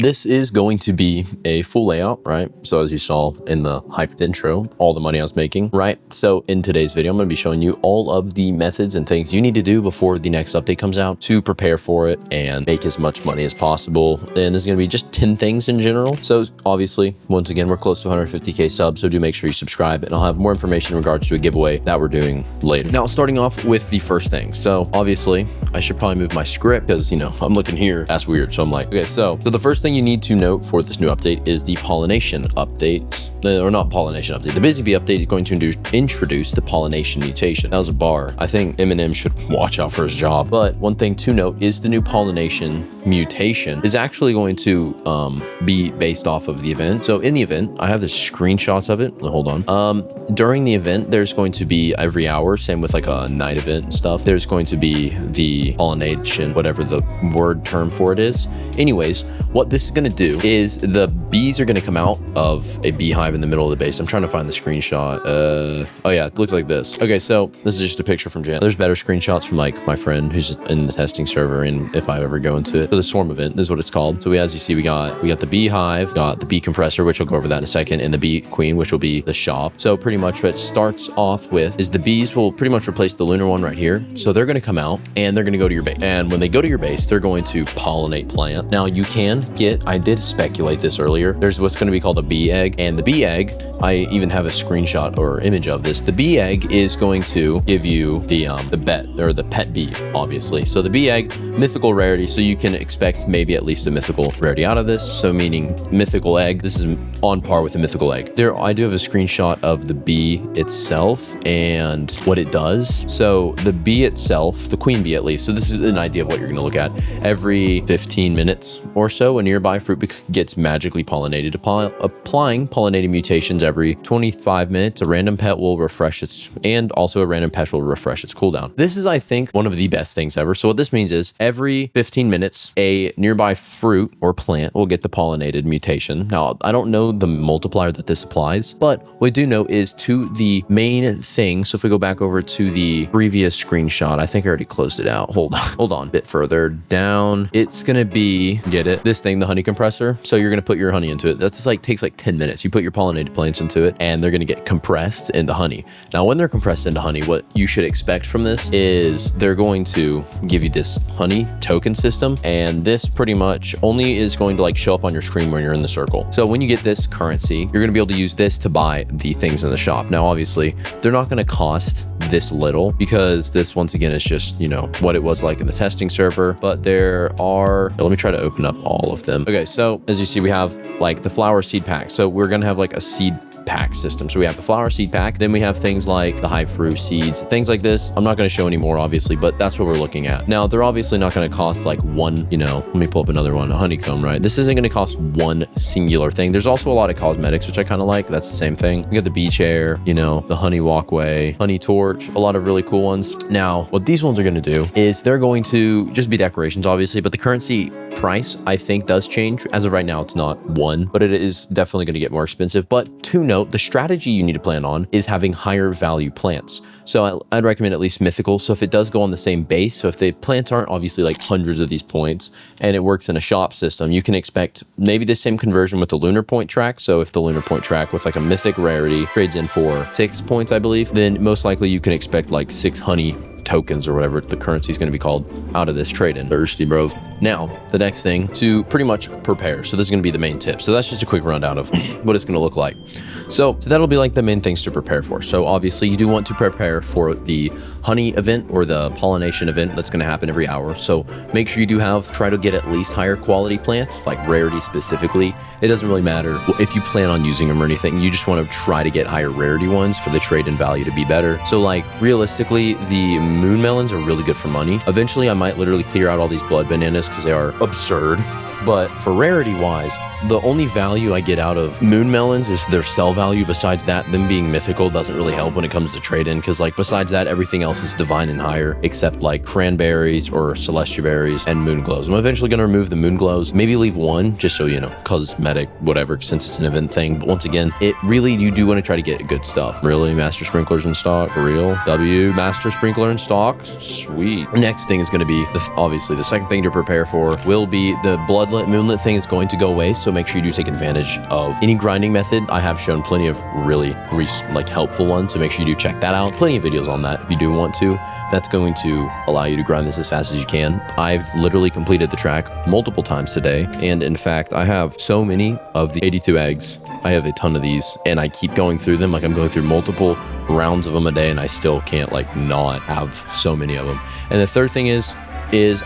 This is going to be a full layout, right? So as you saw in the hyped intro, all the money I was making, right? So in today's video, I'm going to be showing you all of the methods and things you need to do before the next update comes out to prepare for it and make as much money as possible. And this is going to be just 10 things in general. So obviously, once again, we're close to 150K subs, so do make sure you subscribe, and I'll have more information in regards to a giveaway that we're doing later. Now, starting off with the first thing. So obviously, I should probably move my script because, you know, I'm looking here. That's weird. So I'm like, okay, so the first thing you need to note for this new update is the pollination update, or not pollination update. The Bizzy Bee update is going to introduce the pollination mutation. That was a bar. I think Eminem should watch out for his job. But one thing to note is the new pollination mutation is actually going to be based off of the event. So in the event, I have the screenshots of it. Hold on. During the event, there's going to be every hour, same with like a night event and stuff, there's going to be the pollination, whatever the word term for it is. Anyways, what this is going to do is the bees are going to come out of a beehive in the middle of the base. I'm trying to find the screenshot. Oh yeah, it looks like this. Okay, so this is just a picture from Jan. There's better screenshots from like my friend who's in the testing server, and if I ever go into it. So the swarm event, this is what it's called. So as you see, we got the beehive, got the bee compressor, which I'll go over that in a second, and the bee queen, which will be the shop. So pretty much what it starts off with is the bees will pretty much replace the lunar one right here. So they're going to come out and they're going to go to your base. And when they go to your base, they're going to pollinate plant. Now you can get, I did speculate this earlier, there's what's going to be called a bee egg, and the bee egg, I even have a screenshot or image of this. The bee egg is going to give you the pet bee, obviously. So the bee egg, mythical rarity, so you can expect maybe at least a mythical rarity out of this. So meaning mythical egg, this is on par with a mythical egg. There, I do have a screenshot of the bee itself and what it does. So the bee itself, the queen bee at least, so this is an idea of what you're going to look at. Every 15 minutes or so, a nearby fruit gets magically pollinated. Applying pollinating mutations every 25 minutes, a random pet will refresh its, and also a random pet will refresh its cooldown. This is, I think, one of the best things ever. So what this means is every 15 minutes, a nearby fruit or plant will get the pollinated mutation. Now, I don't know the multiplier that this applies, but what we do know is to the main thing. So if we go back over to the previous screenshot, I think I already closed it out. Hold on, a bit further down. It's going to be, get it? This thing, the honey compressor. So you're going to put your honey into it. That's like, takes like 10 minutes. You put your pollinated plants into it and they're going to get compressed into honey. Now, when they're compressed into honey, what you should expect from this is they're going to give you this honey token system. And this pretty much only is going to like show up on your screen when you're in the circle. So when you get this currency, you're going to be able to use this to buy the things in the shop. Now, obviously, they're not going to cost this little because this, once again, is just, you know, what it was like in the testing server. But there are, let me try to open up all of them. Okay, so as you see, we have like the flower seed pack. So we're going to have like a seed pack system. So we have the flower seed pack, then we have things like the hive fruit seeds, things like this. I'm not going to show any more, obviously, but that's what we're looking at. Now, they're obviously not going to cost like one, you know, let me pull up another one, a honeycomb, right? This isn't going to cost one singular thing. There's also a lot of cosmetics, which I kind of like. That's the same thing. We got the bee chair, you know, the honey walkway, honey torch, a lot of really cool ones. Now, what these ones are going to do is they're going to just be decorations, obviously, but the currency price, I think, does change. As of right now, it's not one, but it is definitely going to get more expensive. But to note, the strategy you need to plan on is having higher value plants. So I'd recommend at least mythical. So if it does go on the same base, so if the plants aren't obviously like hundreds of these points and it works in a shop system, you can expect maybe the same conversion with the lunar point track. So if the lunar point track with like a mythic rarity trades in for 6 points, I believe, then most likely you can expect like 6 honey tokens or whatever the currency is going to be called out of this trade-in. Thirsty, bro. Now, the next thing to pretty much prepare. So this is going to be the main tip. So that's just a quick rundown of what it's going to look like. So that'll be like the main things to prepare for. So obviously you do want to prepare for the honey event or the pollination event that's going to happen every hour. So make sure you do try to get at least higher quality plants, like rarity specifically. It doesn't really matter if you plan on using them or anything. You just want to try to get higher rarity ones for the trade-in value to be better. So like realistically, the moon melons are really good for money. Eventually, I might literally clear out all these blood bananas because they are absurd. But for rarity wise, the only value I get out of moon melons is their sell value. Besides that, them being mythical doesn't really help when it comes to trade-in, because like besides that, everything else is divine and higher except like cranberries or celestial berries and moon glows. I'm eventually going to remove the moon glows, maybe leave one just so, you know, cosmetic, whatever, since it's an event thing. But once again, it really, you do want to try to get good stuff. Really? Master sprinklers in stock? For real? Master sprinkler in stock? Sweet. Next thing is going to be, obviously, the second thing to prepare for will be the blood bloodlet, moonlit thing is going to go away, so make sure you do take advantage of any grinding method. I have shown plenty of really like helpful ones, so make sure you do check that out. Plenty of videos on that if you do want to. That's going to allow you to grind this as fast as you can. I've literally completed the track multiple times today, and in fact, I have so many of the 82 eggs. I have a ton of these, and I keep going through them. Like, I'm going through multiple rounds of them a day, and I still can't like not have so many of them. And the third thing is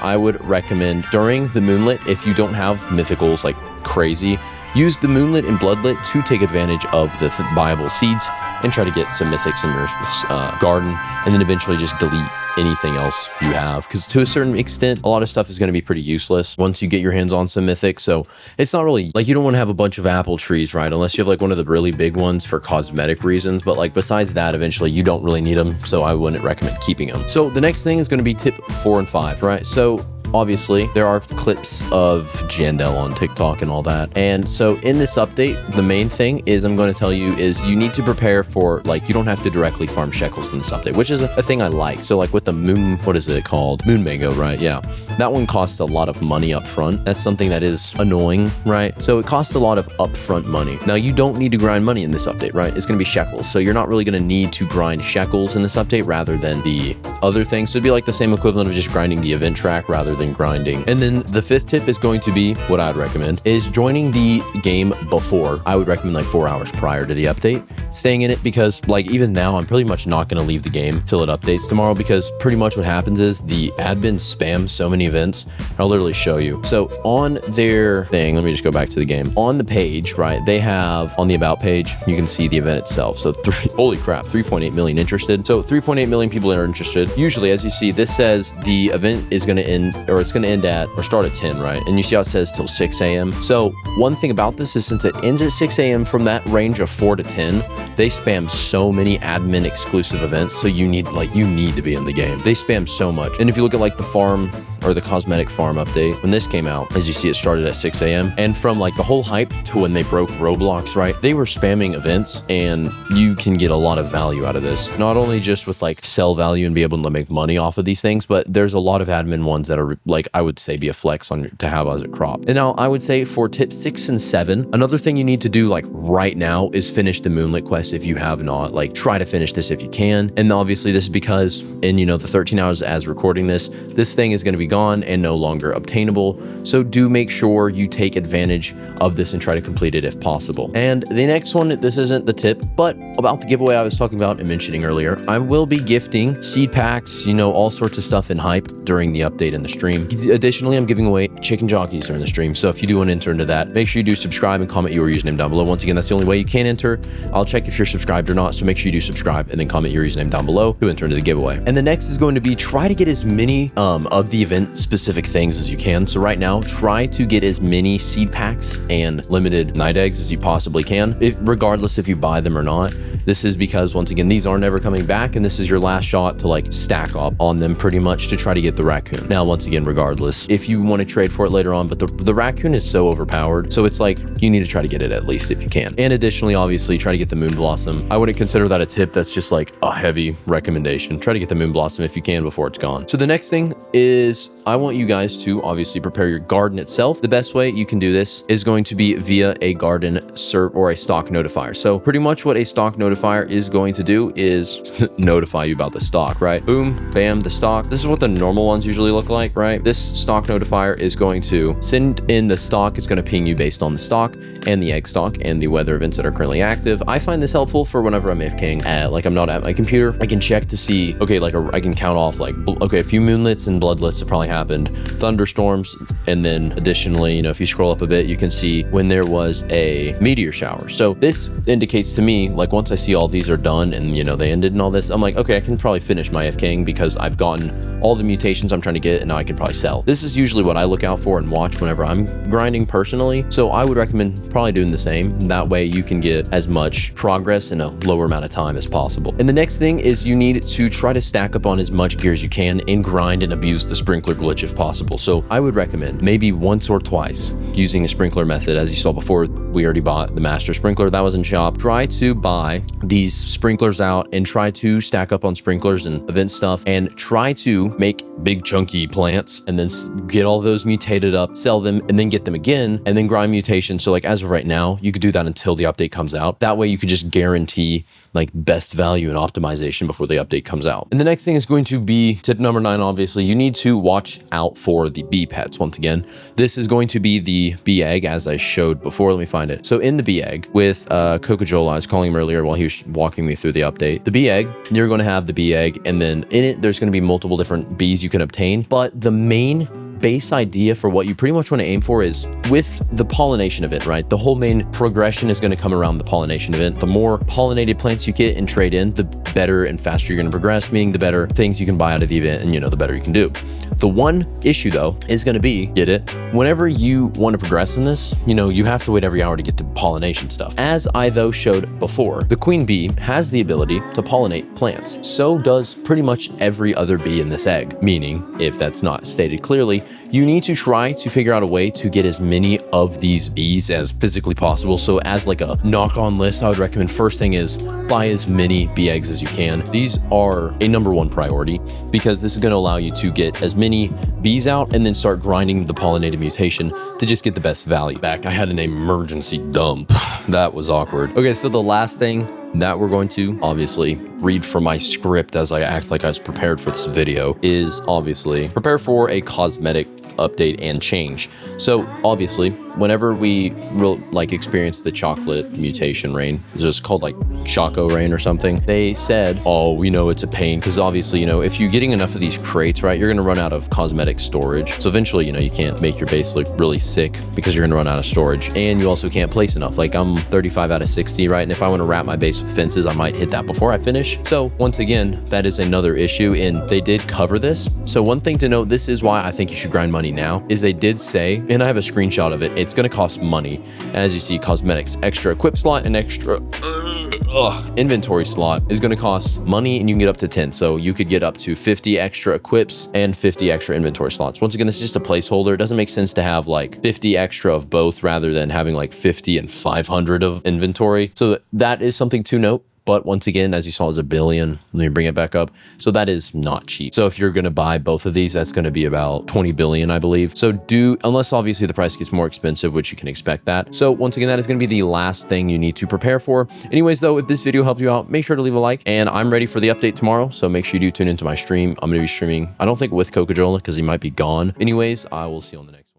I would recommend during the moonlit, if you don't have mythicals like crazy, use the moonlit and bloodlet to take advantage of the buyable seeds and try to get some mythics in your garden, and then eventually just delete anything else you have, because to a certain extent a lot of stuff is going to be pretty useless once you get your hands on some mythics. So it's not really like, you don't want to have a bunch of apple trees, right, unless you have like one of the really big ones for cosmetic reasons, but like besides that, eventually you don't really need them, so I wouldn't recommend keeping them. So the next thing is going to be tip 4 and 5, right? So obviously, there are clips of Jandel on TikTok and all that. And so in this update, the main thing is I'm going to tell you is you need to prepare for, like, you don't have to directly farm shekels in this update, which is a thing I like. So like with the moon, what is it called? Moon mango, right? Yeah. That one costs a lot of money up front. That's something that is annoying, right? So it costs a lot of upfront money. Now you don't need to grind money in this update, right? It's going to be shekels. So you're not really going to need to grind shekels in this update rather than the other things. So it'd be like the same equivalent of just grinding the event track rather than grinding. And then the 5th tip is going to be what I'd recommend is joining the game before. I would recommend like 4 hours prior to the update, staying in it, because like even now I'm pretty much not going to leave the game till it updates tomorrow, because pretty much what happens is the admin spams so many events. I'll literally show you. So on their thing, let me just go back to the game. On the page, right, they have on the about page, you can see the event itself. So holy crap, 3.8 million interested. So 3.8 million people are interested. Usually, as you see, this says the event is going to end, or it's going to end at, or start at 10, right? And you see how it says till 6 a.m. So one thing about this is since it ends at 6 a.m. from that range of 4 to 10, they spam so many admin exclusive events. So you need to be in the game. They spam so much. And if you look at like the farm or the cosmetic farm update, when this came out, as you see, it started at 6 a.m. And from like the whole hype to when they broke Roblox, right? They were spamming events, and you can get a lot of value out of this. Not only just with like sell value and be able to make money off of these things, but there's a lot of admin ones that are like, I would say, be a flex on to have as a crop. And now I would say for tip 6 and 7, another thing you need to do like right now is finish the moonlit quest if you have not. Like, try to finish this if you can. And obviously this is because in, you know, the 13 hours as recording this thing is going to be gone and no longer obtainable. So do make sure you take advantage of this and try to complete it if possible. And the next one, this isn't the tip, but about the giveaway I was talking about and mentioning earlier, I will be gifting seed packs, you know, all sorts of stuff in hype during the update and the stream. Additionally, I'm giving away chicken jockeys during the stream. So if you do want to enter into that, make sure you do subscribe and comment your username down below. Once again, that's the only way you can enter. I'll check if you're subscribed or not. So make sure you do subscribe and then comment your username down below to enter into the giveaway. And the next is going to be try to get as many of the event specific things as you can. So right now, try to get as many seed packs and limited night eggs as you possibly can, regardless if you buy them or not. This is because, once again, these are never coming back, and this is your last shot to like stack up on them pretty much to try to get the raccoon. Now, once again, regardless, if you want to trade for it later on, but the raccoon is so overpowered, so it's like you need to try to get it at least if you can. And additionally, obviously, try to get the moon blossom. I wouldn't consider that a tip. That's just like a heavy recommendation. Try to get the moon blossom if you can before it's gone. So the next thing is I want you guys to obviously prepare your garden itself. The best way you can do this is going to be via a garden serve or a stock notifier. So pretty much what a stock notifier is going to do is notify you about the stock, right? Boom, bam, the stock. This is what the normal ones usually look like, right? This stock notifier is going to send in the stock. It's going to ping you based on the stock and the egg stock and the weather events that are currently active. I find this helpful for whenever I'm AFKing, like I'm not at my computer. I can check to see, okay, like I can count off like, okay, a few moonlets and bloodlets have probably happened, thunderstorms, and then additionally, you know, if you scroll up a bit, you can see when there was a meteor shower. So this indicates to me, like once I see all these are done and, you know, they ended and all this, I'm like, okay, I can probably finish my AFKing because I've gotten all the mutations I'm trying to get and now I can probably sell. This is usually what I look out for and watch whenever I'm grinding personally. So I would recommend probably doing the same. That way you can get as much progress in a lower amount of time as possible. And the next thing is you need to try to stack up on as much gear as you can and grind and abuse the sprinkler glitch if possible. So I would recommend maybe once or twice using a sprinkler method. As you saw before, we already bought the master sprinkler that was in shop. Try to buy these sprinklers out and try to stack up on sprinklers and event stuff, and try to make big chunky plants and then get all those mutated up, sell them, and then get them again, and then grind mutations. So like as of right now, you could do that until the update comes out. That way you could just guarantee like best value and optimization before the update comes out. And the next thing is going to be tip number 9. Obviously, you need to watch out for the bee pets. Once again, this is going to be the bee egg as I showed before. Let me find it. So in the bee egg with Coca-Cola, I was calling him earlier while he was walking me through the update. The bee egg, you're going to have the bee egg, and then in it, there's going to be multiple different bees you can obtain. But the main base idea for what you pretty much want to aim for is with the pollination event, right? The whole main progression is going to come around the pollination event. The more pollinated plants you get and trade in, the better and faster you're going to progress, meaning the better things you can buy out of the event, and the better you can do. The one issue though is going to be, get it? Whenever you want to progress in this, you have to wait every hour to get the pollination stuff. As I though showed before, the queen bee has the ability to pollinate plants. So does pretty much every other bee in this egg. Meaning, if that's not stated clearly, you need to try to figure out a way to get as many of these bees as physically possible. So as like a knock-on list, I would recommend first thing is buy as many bee eggs as you can. These are a #1 priority because this is going to allow you to get as many bees out and then start grinding the pollinated mutation to just get the best value back. I had an emergency dump. That was awkward. Okay, so the last thing that we're going to obviously read from my script as I act like I was prepared for this video is obviously prepare for a cosmetic update and change. So obviously, whenever we experience the chocolate mutation rain, it's just called like Choco Rain or something, they said, oh, we know it's a pain because obviously, if you're getting enough of these crates, right, you're going to run out of cosmetic storage. So eventually, you can't make your base look really sick because you're going to run out of storage, and you also can't place enough. Like I'm 35 out of 60, right? And if I want to wrap my base with fences, I might hit that before I finish. So once again, that is another issue, and they did cover this. So one thing to note, this is why I think you should grind money now, is they did say, and I have a screenshot of it, it's going to cost money. And as you see, cosmetics, extra equip slot and extra inventory slot is going to cost money, and you can get up to 10. So you could get up to 50 extra equips and 50 extra inventory slots. Once again, this is just a placeholder. It doesn't make sense to have like 50 extra of both rather than having like 50 and 500 of inventory. So that is something to note. But once again, as you saw, it's $1 billion. Let me bring it back up. So that is not cheap. So if you're going to buy both of these, that's going to be about 20 billion, I believe. So unless obviously the price gets more expensive, which you can expect that. So once again, that is going to be the last thing you need to prepare for. Anyways, though, if this video helped you out, make sure to leave a like, and I'm ready for the update tomorrow. So make sure you do tune into my stream. I'm going to be streaming, I don't think with Coca-Cola because he might be gone. Anyways, I will see you on the next.